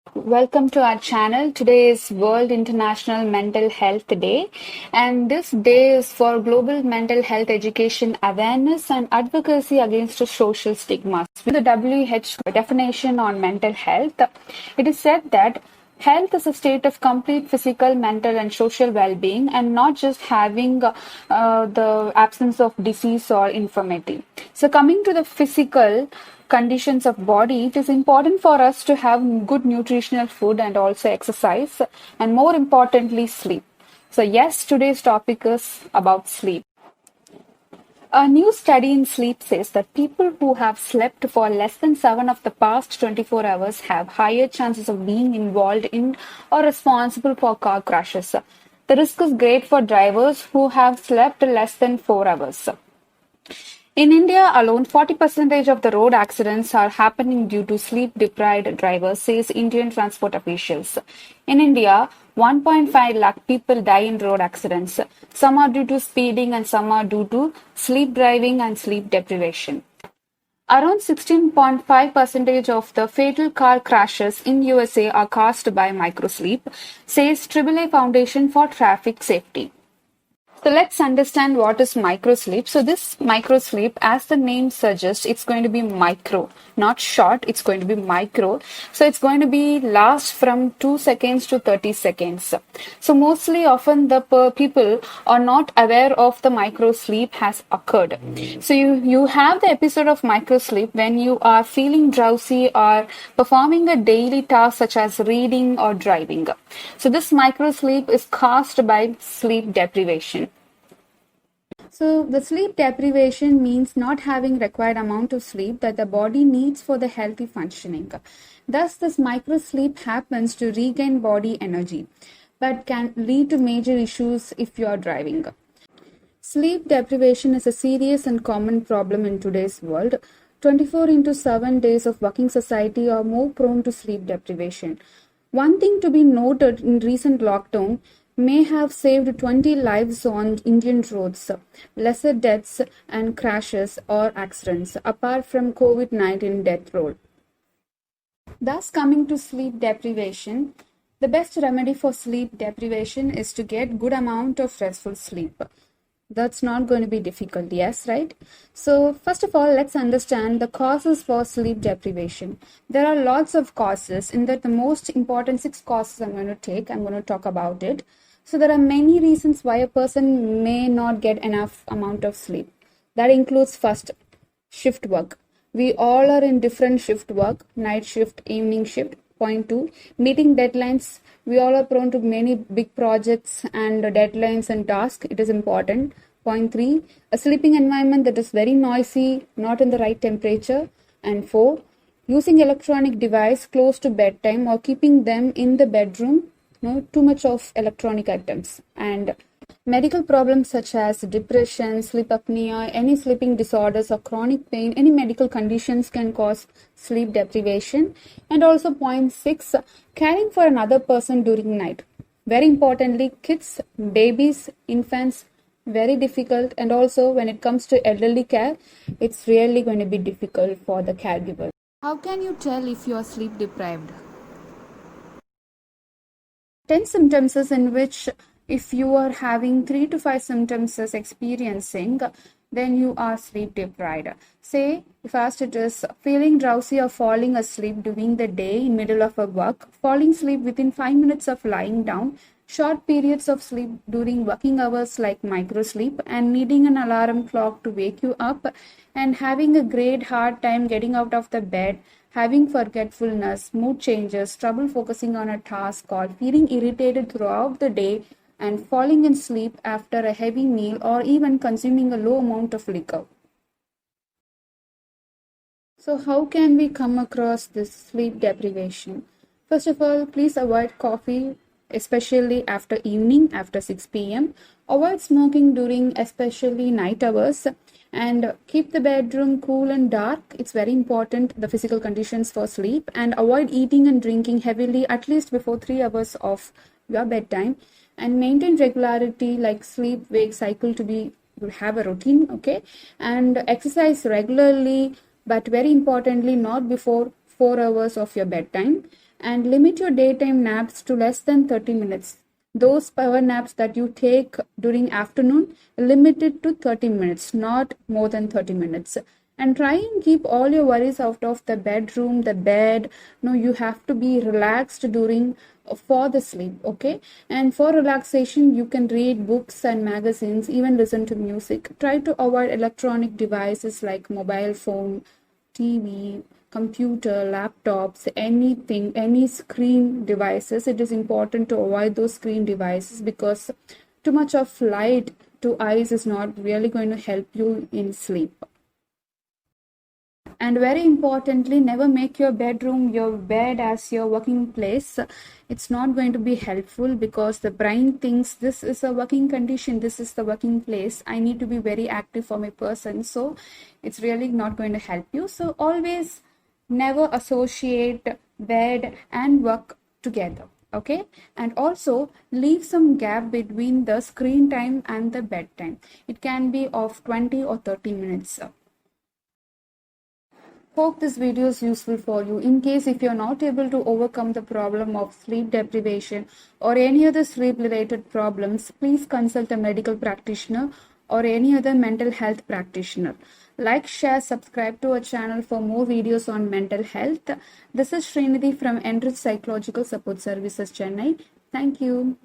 Welcome to our channel. Today is World International Mental Health Day, and this day is for global mental health education awareness and advocacy against social stigmas. With the WHO definition on mental health, it is said that health is a state of complete physical, mental, and social well being, and not just having the absence of disease or infirmity. So, coming to the physical conditions of body, it is important for us to have good nutritional food and also exercise, and more importantly, sleep. So, yes, today's topic is about sleep. A new study in sleep says that people who have slept for less than 7 of the past 24 hours have higher chances of being involved in or responsible for car crashes. The risk is great for drivers who have slept less than 4 hours. In India alone, 40% of the road accidents are happening due to sleep-deprived drivers, says Indian transport officials. In India, 1.5 lakh people die in road accidents. Some are due to speeding and some are due to sleep driving and sleep deprivation. Around 16.5% of the fatal car crashes in USA are caused by microsleep, says AAA Foundation for Traffic Safety. So let's understand what is microsleep. So this microsleep, as the name suggests, it's going to be micro, not short. It's going to be micro. So it's going to be last from 2 seconds to 30 seconds. So mostly often the people are not aware of the microsleep has occurred. So you have the episode of microsleep when you are feeling drowsy or performing a daily task such as reading or driving. So this microsleep is caused by sleep deprivation. So the sleep deprivation means not having required amount of sleep that the body needs for the healthy functioning. Thus, this microsleep happens to regain body energy, but can lead to major issues if you are driving. Sleep deprivation is a serious and common problem in today's world. 24 into 7 days of working society are more prone to sleep deprivation. One thing to be noted in recent lockdown may have saved 20 lives on Indian roads, lesser deaths and crashes or accidents, apart from COVID-19 death roll. Thus, coming to sleep deprivation, the best remedy for sleep deprivation is to get good amount of restful sleep. That's not going to be difficult, yes, right? So first of all, let's understand the causes for sleep deprivation. There are lots of causes. In that, the most important 6 causes I'm going to talk about it. So there are many reasons why a person may not get enough amount of sleep. That includes first, shift work. We all are in different shift work, night shift, evening shift. Point 2, meeting deadlines. We all are prone to many big projects and deadlines and tasks. It is important. Point 3, a sleeping environment that is very noisy, not in the right temperature. And 4, using electronic device close to bedtime or keeping them in the bedroom. No, too much of electronic items. And medical problems such as depression, sleep apnea, any sleeping disorders or chronic pain, any medical conditions can cause sleep deprivation. And also point 6, caring for another person during night. Very importantly, kids, babies, infants, very difficult. And also when it comes to elderly care, it's really going to be difficult for the caregiver. How can you tell if you are sleep deprived? 10 symptoms in which if you are having 3 to 5 symptoms experiencing, then you are sleep deprived. Say, first it is feeling drowsy or falling asleep during the day in middle of a work, falling asleep within 5 minutes of lying down, short periods of sleep during working hours like microsleep, and needing an alarm clock to wake you up, and having a great hard time getting out of the bed, having forgetfulness, mood changes, trouble focusing on a task, or feeling irritated throughout the day, and falling in sleep after a heavy meal, or even consuming a low amount of liquor. So how can we come across this sleep deprivation? First of all, please avoid coffee, especially after evening, after 6 p.m. Avoid smoking during especially night hours, and keep the bedroom cool and dark. It's very important, the physical conditions for sleep. And avoid eating and drinking heavily at least before 3 hours of your bedtime, and maintain regularity like sleep wake cycle to be have a routine, okay, and exercise regularly, but very importantly not before 4 hours of your bedtime. and limit your daytime naps to less than 30 minutes. Those power naps that you take during afternoon, limit it to 30 minutes, not more than 30 minutes. And try and keep all your worries out of the bedroom, the bed. No, you have to be relaxed during for the sleep, okay? And for relaxation, you can read books and magazines, even listen to music. Try to avoid electronic devices like mobile phone, TV, computer, laptops, anything, any screen devices. It is important to avoid those screen devices because too much of light to eyes is not really going to help you in sleep. And very importantly, never make your bedroom, your bed as your working place. It's not going to be helpful because the brain thinks this is a working condition, this is the working place, I need to be very active for my person. So it's really not going to help you. So always never associate bed and work together, okay? And also leave some gap between the screen time and the bedtime. It can be of 20 or 30 minutes. Hope this video is useful for you. In case if you're not able to overcome the problem of sleep deprivation or any other sleep related problems, please consult a medical practitioner or any other mental health practitioner. Like, share, subscribe to our channel for more videos on mental health. This is Srinidhi from Enrich Psychological Support Services, Chennai. Thank you.